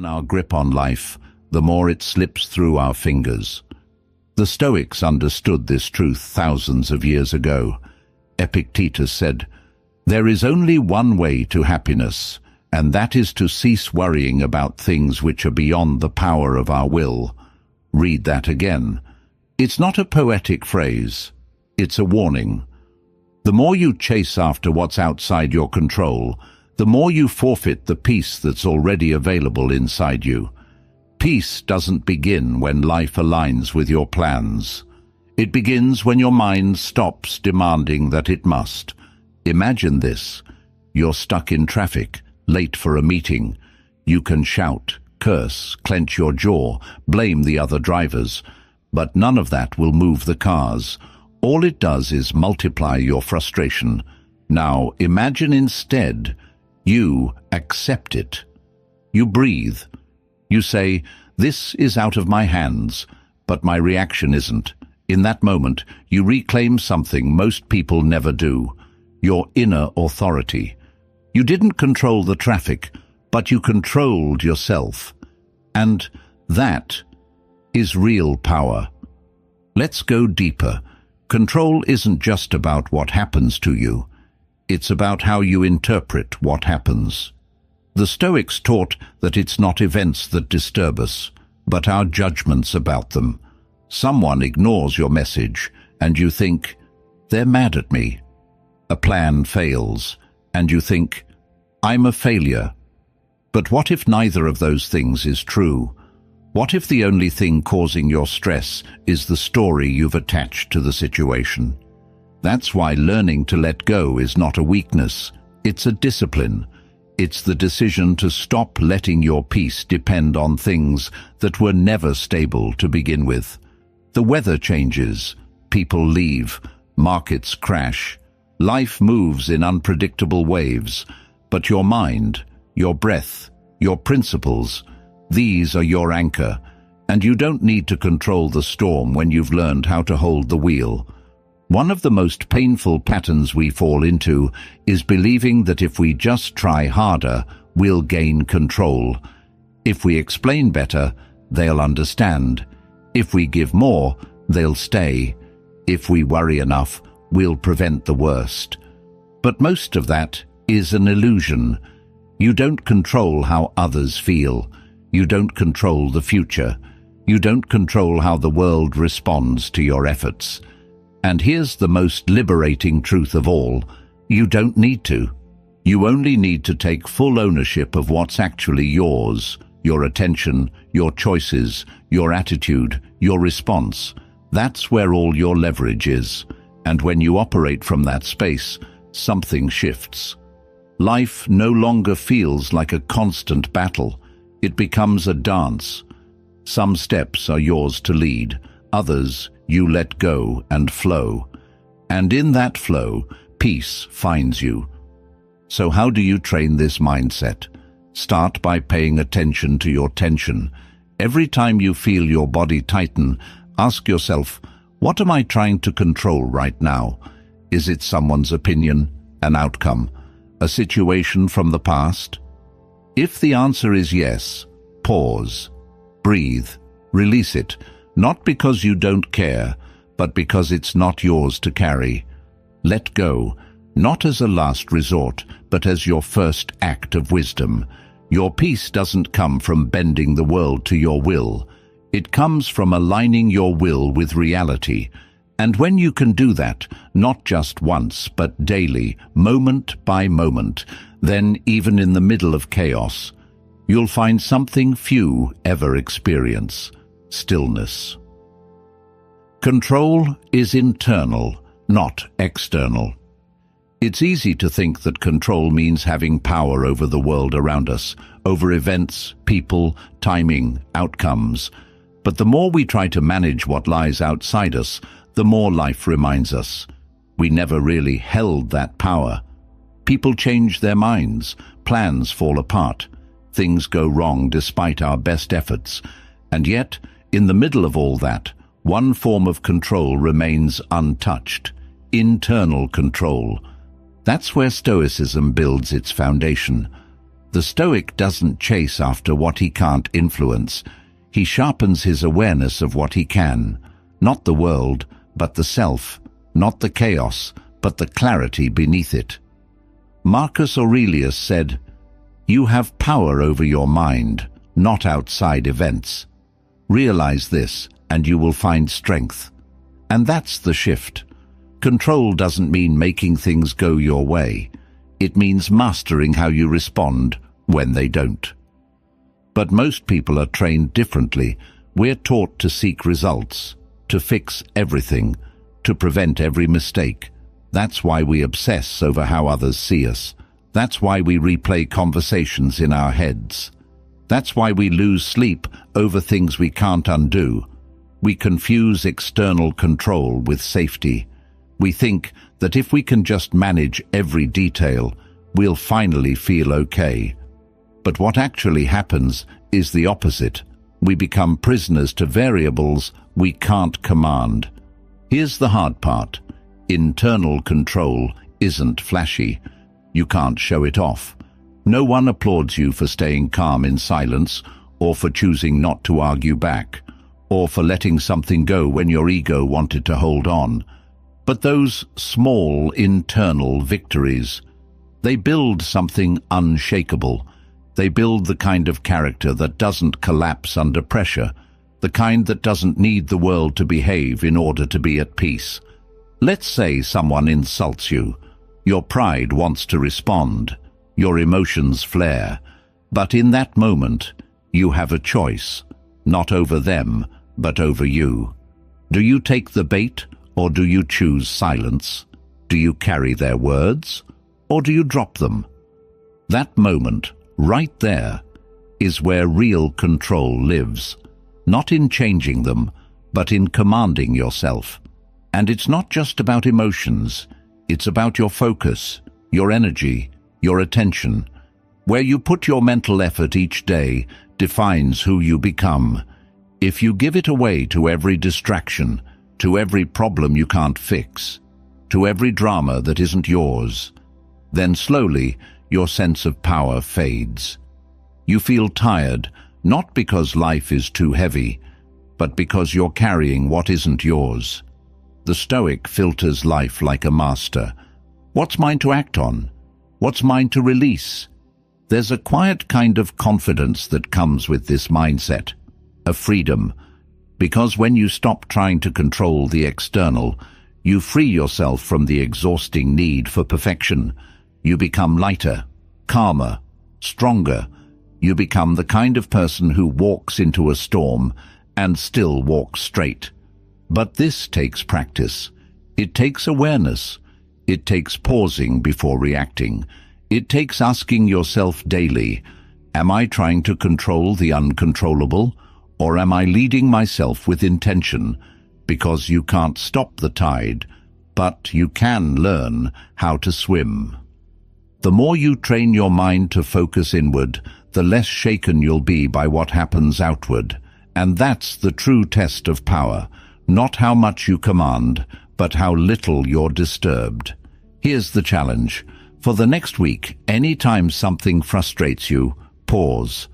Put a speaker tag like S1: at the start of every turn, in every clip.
S1: our grip on life, the more it slips through our fingers. The Stoics understood this truth thousands of years ago. Epictetus said, "There is only one way to happiness, and that is to cease worrying about things which are beyond the power of our will." Read that again. It's not a poetic phrase. It's a warning. The more you chase after what's outside your control, the more you forfeit the peace that's already available inside you. Peace doesn't begin when life aligns with your plans. It begins when your mind stops demanding that it must. Imagine this. You're stuck in traffic, late for a meeting. You can shout, curse, clench your jaw, blame the other drivers, but none of that will move the cars. All it does is multiply your frustration. Now imagine instead you accept it. You breathe. You say, "This is out of my hands," but my reaction isn't. In that moment, you reclaim something most people never do: your inner authority. You didn't control the traffic, but you controlled yourself. And that is real power. Let's go deeper. Control isn't just about what happens to you. It's about how you interpret what happens. The Stoics taught that it's not events that disturb us, but our judgments about them. Someone ignores your message, and you think, "They're mad at me." A plan fails, and you think, "I'm a failure." But what if neither of those things is true? What if the only thing causing your stress is the story you've attached to the situation? That's why learning to let go is not a weakness, it's a discipline. It's the decision to stop letting your peace depend on things that were never stable to begin with. The weather changes, people leave, markets crash, life moves in unpredictable waves, but your mind, your breath, your principles, these are your anchor, and you don't need to control the storm when you've learned how to hold the wheel. One of the most painful patterns we fall into is believing that if we just try harder, we'll gain control. If we explain better, they'll understand. If we give more, they'll stay. If we worry enough, we'll prevent the worst. But most of that is an illusion. You don't control how others feel. You don't control the future. You don't control how the world responds to your efforts. And here's the most liberating truth of all: you don't need to. You only need to take full ownership of what's actually yours: your attention, your choices, your attitude, your response. That's where all your leverage is. And when you operate from that space, something shifts. Life no longer feels like a constant battle. It becomes a dance. Some steps are yours to lead, others you let go and flow. And in that flow, peace finds you. So how do you train this mindset? Start by paying attention to your tension. Every time you feel your body tighten, ask yourself, what am I trying to control right now? Is it someone's opinion, an outcome, a situation from the past? If the answer is yes, pause, breathe, release it. Not because you don't care, but because it's not yours to carry. Let go, not as a last resort, but as your first act of wisdom. Your peace doesn't come from bending the world to your will. It comes from aligning your will with reality. And when you can do that, not just once, but daily, moment by moment, then even in the middle of chaos, you'll find something few ever experience: stillness. Control is internal, not external. It's easy to think that control means having power over the world around us, over events, people, timing, outcomes. But the more we try to manage what lies outside us, the more life reminds us we never really held that power. People change their minds, plans fall apart, things go wrong despite our best efforts. And yet, in the middle of all that, one form of control remains untouched: internal control. That's where Stoicism builds its foundation. The Stoic doesn't chase after what he can't influence. He sharpens his awareness of what he can. Not the world, but the self. Not the chaos, but the clarity beneath it. Marcus Aurelius said, "You have power over your mind, not outside events. Realize this, and you will find strength." And that's the shift. Control doesn't mean making things go your way. It means mastering how you respond when they don't. But most people are trained differently. We're taught to seek results, to fix everything, to prevent every mistake. That's why we obsess over how others see us. That's why we replay conversations in our heads. That's why we lose sleep over things we can't undo. We confuse external control with safety. We think that if we can just manage every detail, we'll finally feel okay. But what actually happens is the opposite. We become prisoners to variables we can't command. Here's the hard part. Internal control isn't flashy. You can't show it off. No one applauds you for staying calm in silence, or for choosing not to argue back, or for letting something go when your ego wanted to hold on. But those small internal victories, they build something unshakable. They build the kind of character that doesn't collapse under pressure, the kind that doesn't need the world to behave in order to be at peace. Let's say someone insults you. Your pride wants to respond. Your emotions flare. But in that moment, you have a choice, not over them, but over you. Do you take the bait, or do you choose silence? Do you carry their words, or do you drop them? That moment, right there, is where real control lives. Not in changing them, but in commanding yourself. And it's not just about emotions. It's about your focus, your energy, your attention. Where you put your mental effort each day defines who you become. If you give it away to every distraction, to every problem you can't fix, to every drama that isn't yours, then slowly your sense of power fades. You feel tired, not because life is too heavy, but because you're carrying what isn't yours. The Stoic filters life like a master. What's mine to act on? What's mine to release? There's a quiet kind of confidence that comes with this mindset, a freedom, because when you stop trying to control the external, you free yourself from the exhausting need for perfection. You become lighter, calmer, stronger. You become the kind of person who walks into a storm and still walks straight. But this takes practice. It takes awareness. It takes pausing before reacting. It takes asking yourself daily, am I trying to control the uncontrollable, or am I leading myself with intention? Because you can't stop the tide, but you can learn how to swim. The more you train your mind to focus inward, the less shaken you'll be by what happens outward. And that's the true test of power. Not how much you command, but how little you're disturbed. Here's the challenge. For the next week, anytime something frustrates you, pause.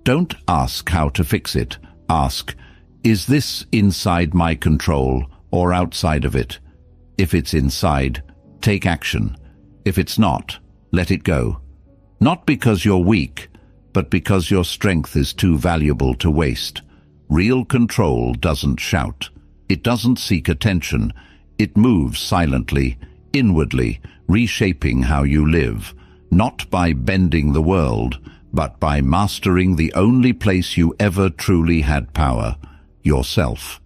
S1: Don't ask how to fix it. Ask, is this inside my control or outside of it? If it's inside, take action. If it's not, let it go. Not because you're weak, but because your strength is too valuable to waste. Real control doesn't shout. It doesn't seek attention. It moves silently, inwardly, reshaping how you live, not by bending the world, but by mastering the only place you ever truly had power, yourself.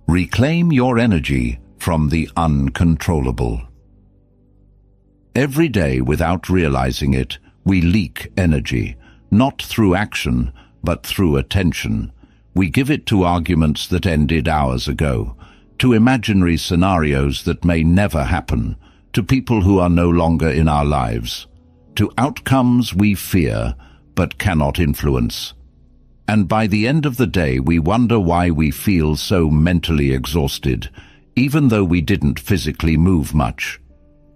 S1: Reclaim your energy from the uncontrollable. Every day, without realizing it, we leak energy, not through action, but through attention. We give it to arguments that ended hours ago, to imaginary scenarios that may never happen, to people who are no longer in our lives, to outcomes we fear but cannot influence. And by the end of the day, we wonder why we feel so mentally exhausted, even though we didn't physically move much.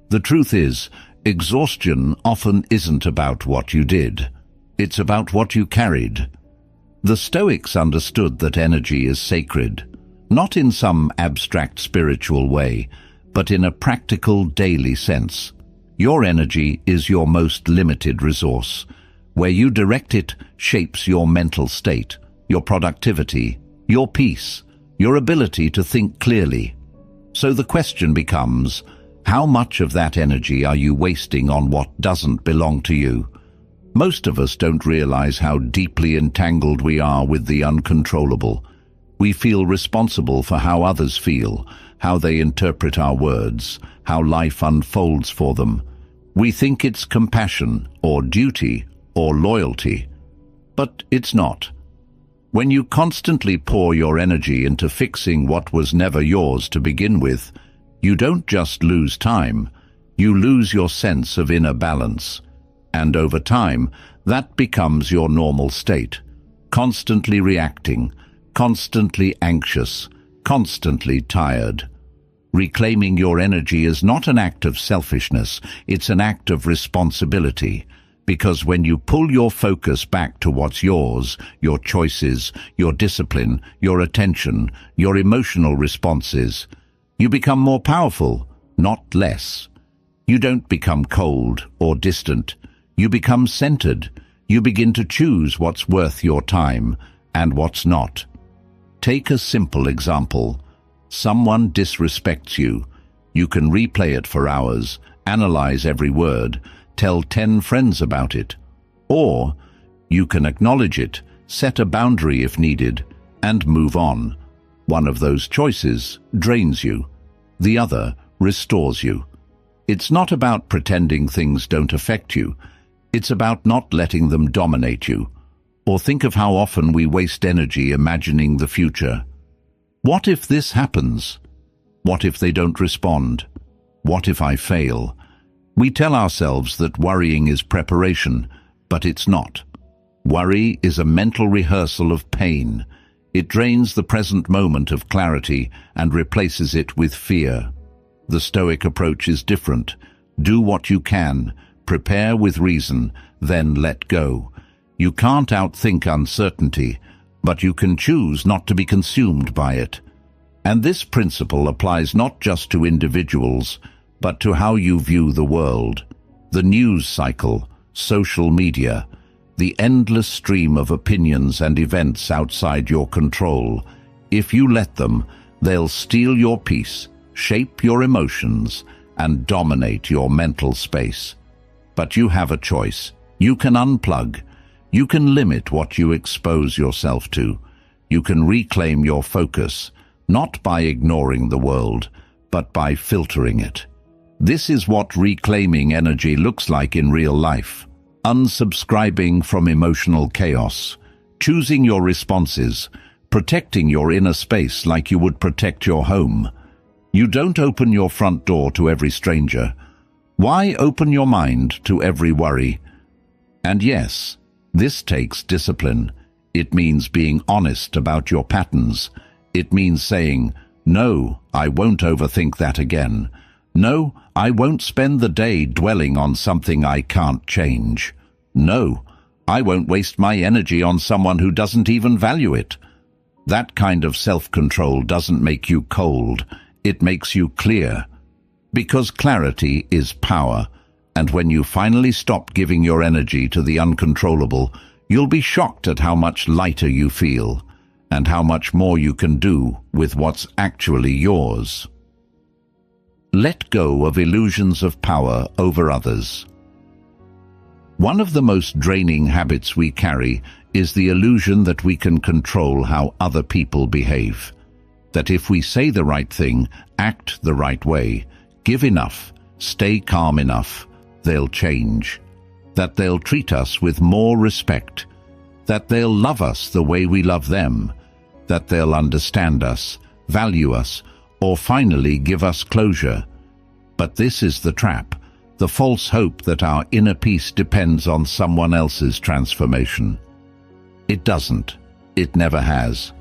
S1: The truth is, exhaustion often isn't about what you did, It's about what you carried. The Stoics understood that energy is sacred, not in some abstract spiritual way, but in a practical daily sense. Your energy is your most limited resource. Where you direct it shapes your mental state, your productivity, your peace, your ability to think clearly. So the question becomes, how much of that energy are you wasting on what doesn't belong to you? Most of us don't realize how deeply entangled we are with the uncontrollable. We feel responsible for how others feel, how they interpret our words, how life unfolds for them. We think it's compassion or duty or loyalty, but it's not. When you constantly pour your energy into fixing what was never yours to begin with, you don't just lose time, you lose your sense of inner balance. And over time, that becomes your normal state, constantly reacting, constantly anxious, constantly tired. Reclaiming your energy is not an act of selfishness, it's an act of responsibility. Because when you pull your focus back to what's yours, your choices, your discipline, your attention, your emotional responses, you become more powerful, not less. You don't become cold or distant. You become centered. You begin to choose what's worth your time and what's not. Take a simple example. Someone disrespects you. You can replay it for hours, analyze every word, tell 10 friends about it. Or you can acknowledge it, set a boundary if needed, and move on. One of those choices drains you. The other restores you. It's not about pretending things don't affect you. It's about not letting them dominate you. Or think of how often we waste energy imagining the future. What if this happens? What if they don't respond? What if I fail? We tell ourselves that worrying is preparation, but it's not. Worry is a mental rehearsal of pain. It drains the present moment of clarity and replaces it with fear. The Stoic approach is different. Do what you can, prepare with reason, then let go. You can't outthink uncertainty, but you can choose not to be consumed by it. And this principle applies not just to individuals, but to how you view the world. The news cycle, social media, the endless stream of opinions and events outside your control. If you let them, they'll steal your peace, shape your emotions, and dominate your mental space. But you have a choice. You can unplug. You can limit what you expose yourself to. You can reclaim your focus, not by ignoring the world, but by filtering it. This is what reclaiming energy looks like in real life. Unsubscribing from emotional chaos, choosing your responses, protecting your inner space like you would protect your home. You don't open your front door to every stranger. Why open your mind to every worry? And yes, this takes discipline. It means being honest about your patterns. It means saying, no, I won't overthink that again. No, I won't spend the day dwelling on something I can't change. No, I won't waste my energy on someone who doesn't even value it. That kind of self-control doesn't make you cold. It makes you clear. Because clarity is power, and when you finally stop giving your energy to the uncontrollable, you'll be shocked at how much lighter you feel, and how much more you can do with what's actually yours. Let go of illusions of power over others. One of the most draining habits we carry is the illusion that we can control how other people behave. That if we say the right thing, act the right way, give enough, stay calm enough, they'll change. That they'll treat us with more respect. That they'll love us the way we love them. That they'll understand us, value us, or finally give us closure. But this is the trap, the false hope that our inner peace depends on someone else's transformation. It doesn't. It never has.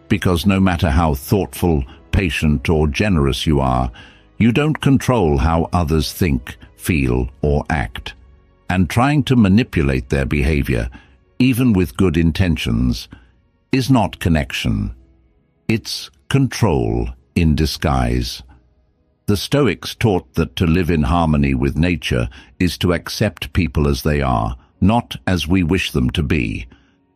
S1: Because no matter how thoughtful, patient, or generous you are, you don't control how others think, feel, or act. And trying to manipulate their behavior, even with good intentions, is not connection. It's control in disguise. The Stoics taught that to live in harmony with nature is to accept people as they are, not as we wish them to be.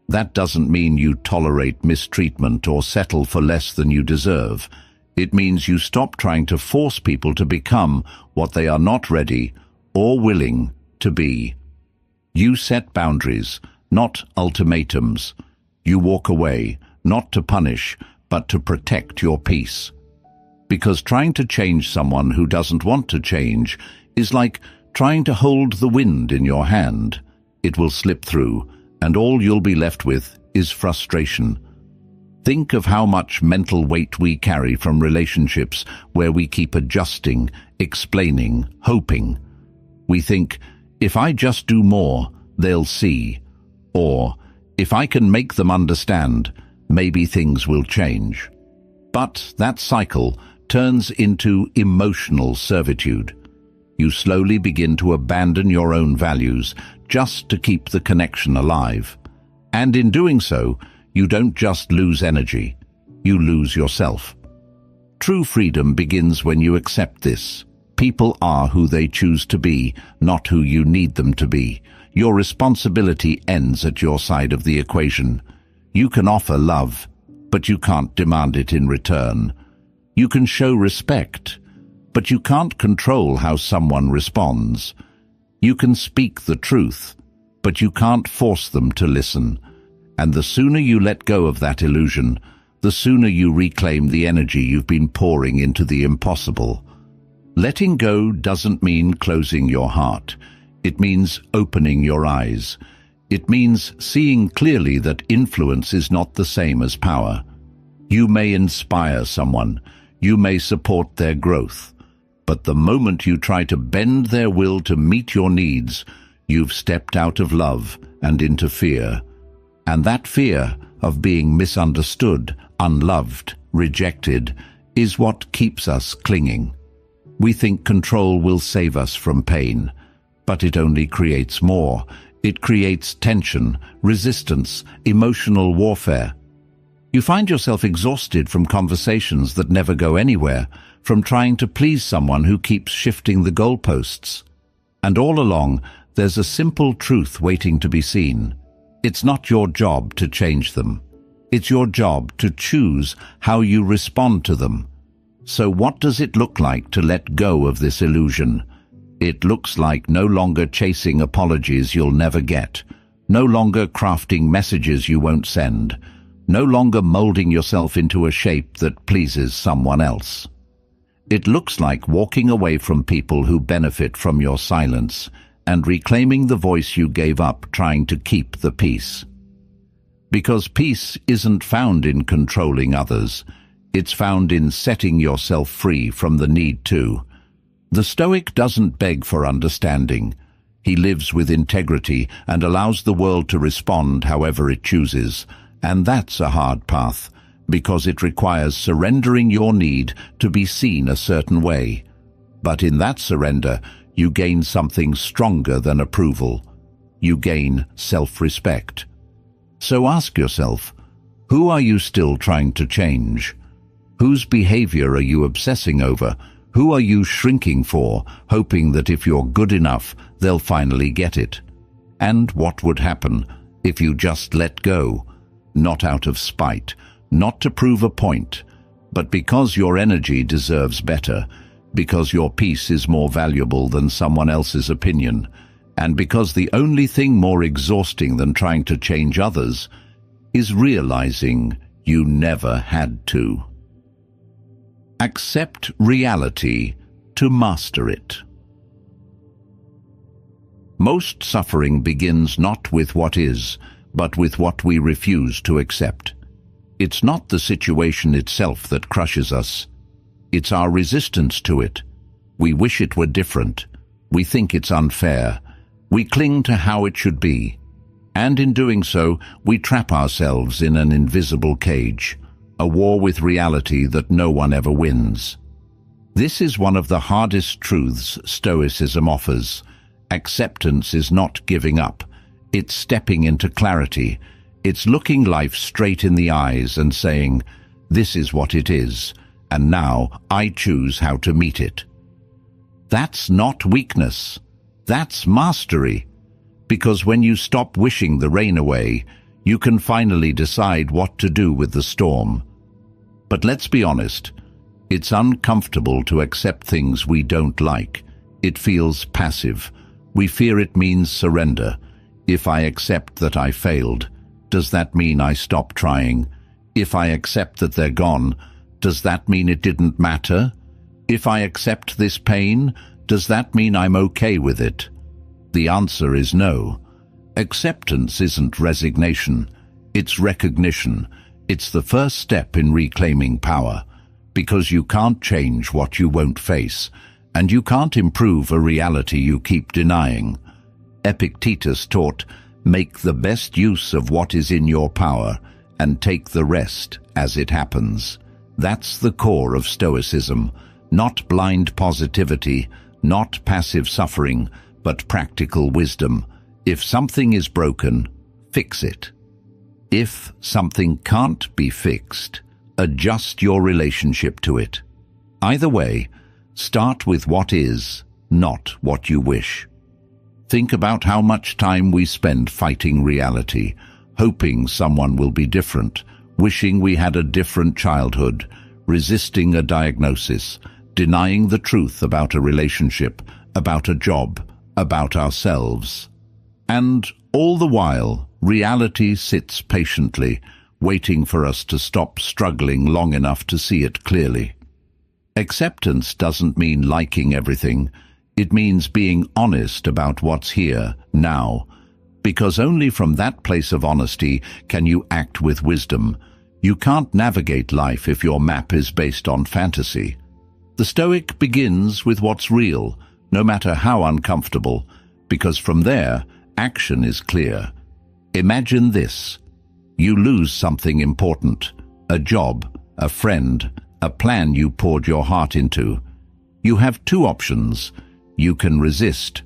S1: That doesn't mean you tolerate mistreatment or settle for less than you deserve. It means you stop trying to force people to become what they are not ready or willing to be. You set boundaries, not ultimatums. You walk away, not to punish, but to protect your peace. Because trying to change someone who doesn't want to change is like trying to hold the wind in your hand. It will slip through, and all you'll be left with is frustration. Think of how much mental weight we carry from relationships where we keep adjusting, explaining, hoping. We think, if I just do more, they'll see. Or, if I can make them understand, maybe things will change. But that cycle turns into emotional servitude. You slowly begin to abandon your own values just to keep the connection alive. And in doing so, you don't just lose energy, you lose yourself. True freedom begins when you accept this. People are who they choose to be, not who you need them to be. Your responsibility ends at your side of the equation. You can offer love, but you can't demand it in return. You can show respect, but you can't control how someone responds. You can speak the truth, but you can't force them to listen. And the sooner you let go of that illusion, the sooner you reclaim the energy you've been pouring into the impossible. Letting go doesn't mean closing your heart. It means opening your eyes. It means seeing clearly that influence is not the same as power. You may inspire someone, you may support their growth, but the moment you try to bend their will to meet your needs, you've stepped out of love and into fear. And that fear of being misunderstood, unloved, rejected, is what keeps us clinging. We think control will save us from pain, but it only creates more. It creates tension, resistance, emotional warfare. You find yourself exhausted from conversations that never go anywhere, from trying to please someone who keeps shifting the goalposts. And all along, there's a simple truth waiting to be seen. It's not your job to change them. It's your job to choose how you respond to them. So what does it look like to let go of this illusion? It looks like no longer chasing apologies you'll never get, no longer crafting messages you won't send, no longer molding yourself into a shape that pleases someone else. It looks like walking away from people who benefit from your silence and reclaiming the voice you gave up trying to keep the peace. Because peace isn't found in controlling others, it's found in setting yourself free from the need to. The Stoic doesn't beg for understanding. He lives with integrity and allows the world to respond however it chooses. And that's a hard path, because it requires surrendering your need to be seen a certain way. But in that surrender, you gain something stronger than approval. You gain self-respect. So ask yourself, who are you still trying to change? Whose behavior are you obsessing over? Who are you shrinking for, hoping that if you're good enough, they'll finally get it? And what would happen if you just let go? Not out of spite, not to prove a point, but because your energy deserves better, because your peace is more valuable than someone else's opinion, and because the only thing more exhausting than trying to change others is realizing you never had to. Accept reality to master it. Most suffering begins not with what is, but with what we refuse to accept. It's not the situation itself that crushes us. It's our resistance to it. We wish it were different. We think it's unfair. We cling to how it should be. And in doing so, we trap ourselves in an invisible cage, a war with reality that no one ever wins. This is one of the hardest truths Stoicism offers. Acceptance is not giving up. It's stepping into clarity. It's looking life straight in the eyes and saying, "This is what it is, and now I choose how to meet it." That's not weakness. That's mastery. Because when you stop wishing the rain away, you can finally decide what to do with the storm. But let's be honest, it's uncomfortable to accept things we don't like. It feels passive. We fear it means surrender. If I accept that I failed, does that mean I stop trying? If I accept that they're gone, does that mean it didn't matter? If I accept this pain, does that mean I'm okay with it? The answer is no. Acceptance isn't resignation. It's recognition. It's the first step in reclaiming power, because you can't change what you won't face, and you can't improve a reality you keep denying. Epictetus taught, "Make the best use of what is in your power, and take the rest as it happens." That's the core of Stoicism, not blind positivity, not passive suffering, but practical wisdom. If something is broken, fix it. If something can't be fixed, adjust your relationship to it. Either way, start with what is, not what you wish. Think about how much time we spend fighting reality, hoping someone will be different, wishing we had a different childhood, resisting a diagnosis, denying the truth about a relationship, about a job, about ourselves. And all the while, reality sits patiently, waiting for us to stop struggling long enough to see it clearly. Acceptance doesn't mean liking everything. It means being honest about what's here, now, because only from that place of honesty can you act with wisdom. You can't navigate life if your map is based on fantasy. The Stoic begins with what's real, no matter how uncomfortable, because from there, action is clear. Imagine this. You lose something important, a job, a friend, a plan you poured your heart into. You have two options. You can resist.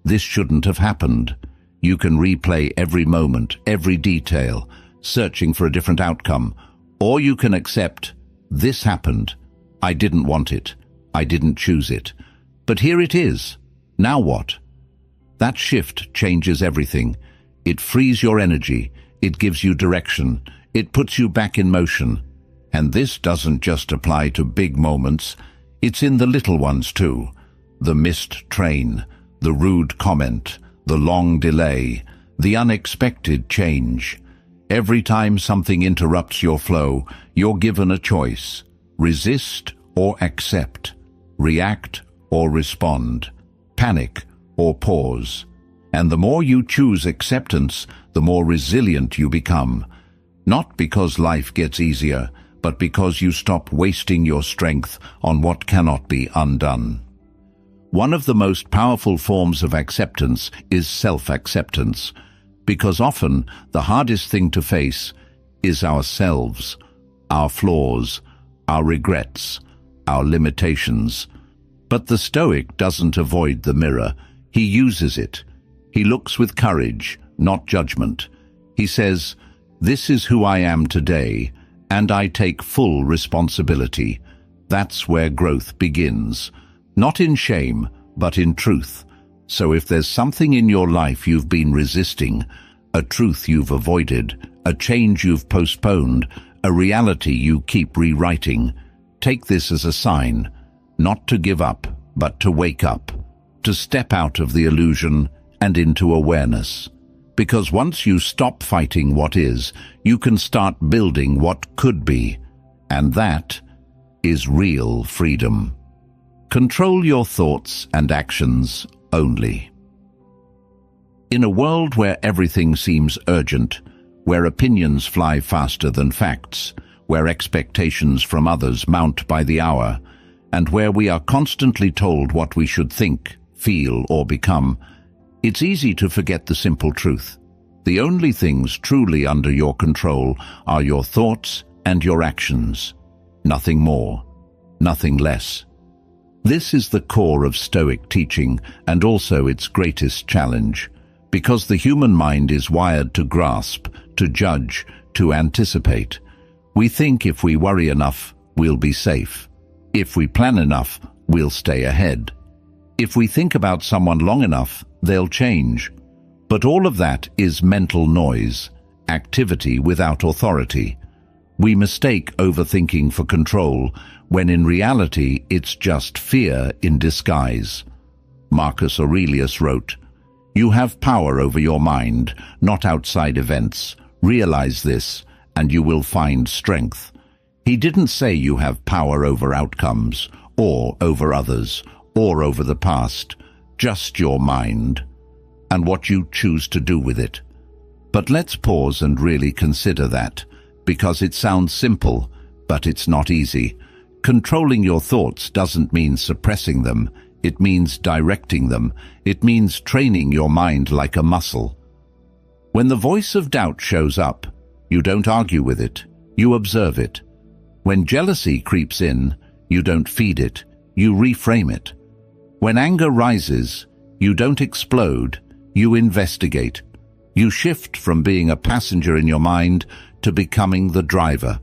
S1: This shouldn't have happened. You can replay every moment, every detail, searching for a different outcome. Or you can accept, this happened. I didn't want it. I didn't choose it. But here it is. Now what? That shift changes everything. It frees your energy. It gives you direction. It puts you back in motion. And this doesn't just apply to big moments. It's in the little ones too. The missed train, the rude comment, the long delay, the unexpected change. Every time something interrupts your flow, you're given a choice. Resist or accept. React or respond. Panic or pause. And the more you choose acceptance, the more resilient you become. Not because life gets easier, but because you stop wasting your strength on what cannot be undone. One of the most powerful forms of acceptance is self-acceptance, because often the hardest thing to face is ourselves, our flaws, our regrets, our limitations. But the Stoic doesn't avoid the mirror. He uses it. He looks with courage, not judgment. He says, "This is who I am today, and I take full responsibility." That's where growth begins. Not in shame, but in truth. So if there's something in your life you've been resisting, a truth you've avoided, a change you've postponed, a reality you keep rewriting, take this as a sign, not to give up, but to wake up, to step out of the illusion and into awareness. Because once you stop fighting what is, you can start building what could be, and that is real freedom. Control your thoughts and actions only. In a world where everything seems urgent, where opinions fly faster than facts, where expectations from others mount by the hour, and where we are constantly told what we should think, feel, or become, it's easy to forget the simple truth. The only things truly under your control are your thoughts and your actions. Nothing more, nothing less. This is the core of Stoic teaching and also its greatest challenge, because the human mind is wired to grasp, to judge, to anticipate. We think if we worry enough, we'll be safe. If we plan enough, we'll stay ahead. If we think about someone long enough, they'll change. But all of that is mental noise, activity without authority. We mistake overthinking for control, when in reality it's just fear in disguise. Marcus Aurelius wrote, "You have power over your mind, not outside events. Realize this, and you will find strength." He didn't say you have power over outcomes, or over others, or over the past, just your mind, and what you choose to do with it. But let's pause and really consider that, because it sounds simple, but it's not easy. Controlling your thoughts doesn't mean suppressing them. It means directing them. It means training your mind like a muscle. When the voice of doubt shows up, you don't argue with it, you observe it. When jealousy creeps in, you don't feed it, you reframe it. When anger rises, you don't explode, you investigate. You shift from being a passenger in your mind to becoming the driver.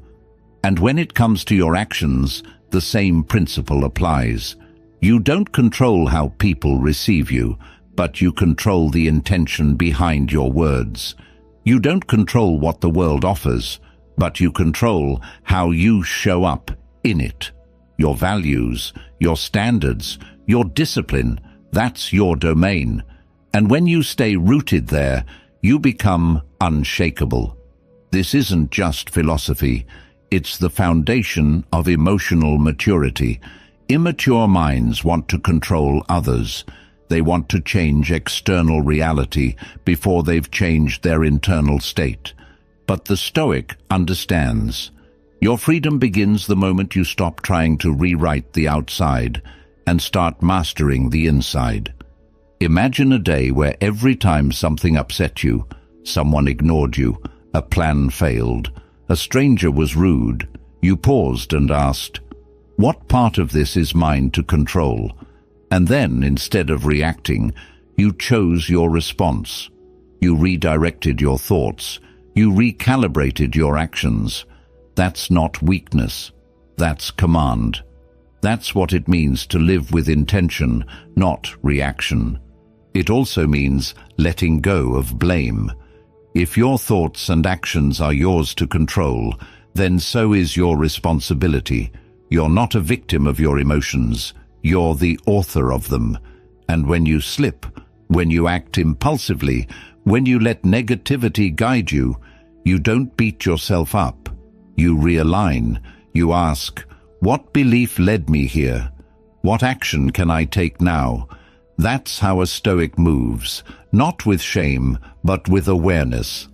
S1: And when it comes to your actions, the same principle applies. You don't control how people receive you, but you control the intention behind your words. You don't control what the world offers, but you control how you show up in it. Your values, your standards, your discipline, that's your domain. And when you stay rooted there, you become unshakable. This isn't just philosophy, it's the foundation of emotional maturity. Immature minds want to control others. They want to change external reality before they've changed their internal state. But the Stoic understands. Your freedom begins the moment you stop trying to rewrite the outside and start mastering the inside. Imagine a day where every time something upset you, someone ignored you, a plan failed, a stranger was rude, you paused and asked, "What part of this is mine to control?" And then, instead of reacting, you chose your response. You redirected your thoughts. You recalibrated your actions. That's not weakness. That's command. That's what it means to live with intention, not reaction. It also means letting go of blame. If your thoughts and actions are yours to control, then so is your responsibility. You're not a victim of your emotions. You're the author of them. And when you slip, when you act impulsively, when you let negativity guide you, you don't beat yourself up. You realign. You ask, what belief led me here? What action can I take now? That's how a Stoic moves, not with shame, but with awareness.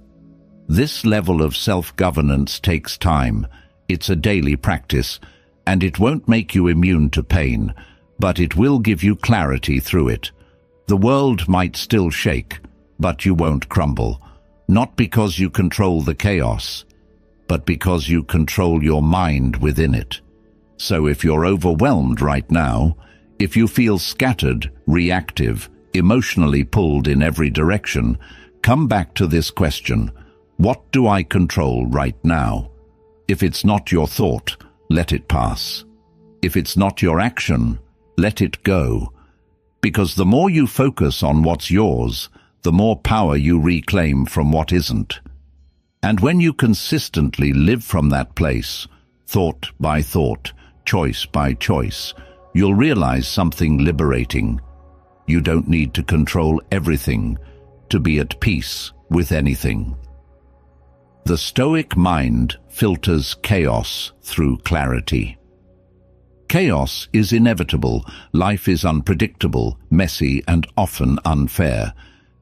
S1: This level of self-governance takes time. It's a daily practice, and it won't make you immune to pain, but it will give you clarity through it. The world might still shake, but you won't crumble, not because you control the chaos, but because you control your mind within it. So if you're overwhelmed right now, if you feel scattered, reactive, emotionally pulled in every direction, come back to this question: what do I control right now? If it's not your thought, let it pass. If it's not your action, let it go. Because the more you focus on what's yours, the more power you reclaim from what isn't. And when you consistently live from that place, thought by thought, choice by choice, you'll realize something liberating. You don't need to control everything to be at peace with anything. The Stoic mind filters chaos through clarity. Chaos is inevitable. Life is unpredictable, messy, and often unfair.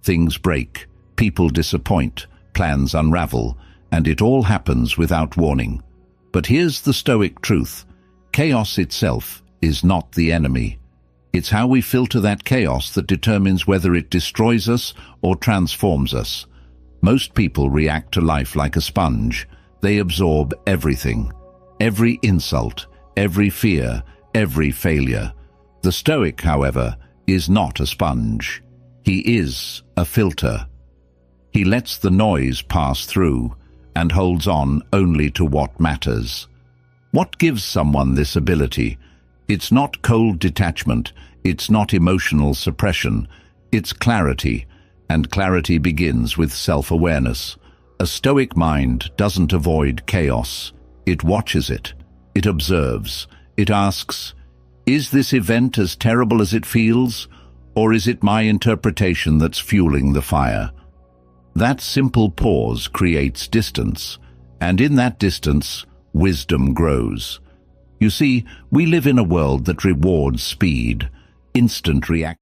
S1: Things break, people disappoint, plans unravel, and it all happens without warning. But here's the Stoic truth: chaos itself is not the enemy. It's how we filter that chaos that determines whether it destroys us or transforms us. Most people react to life like a sponge. They absorb everything, every insult, every fear, every failure. The Stoic, however, is not a sponge. He is a filter. He lets the noise pass through and holds on only to what matters. What gives someone this ability? It's not cold detachment, it's not emotional suppression, it's clarity, and clarity begins with self-awareness. A Stoic mind doesn't avoid chaos, it watches it, it observes, it asks, is this event as terrible as it feels, or is it my interpretation that's fueling the fire? That simple pause creates distance, and in that distance, wisdom grows. You see, we live in a world that rewards speed, instant reaction.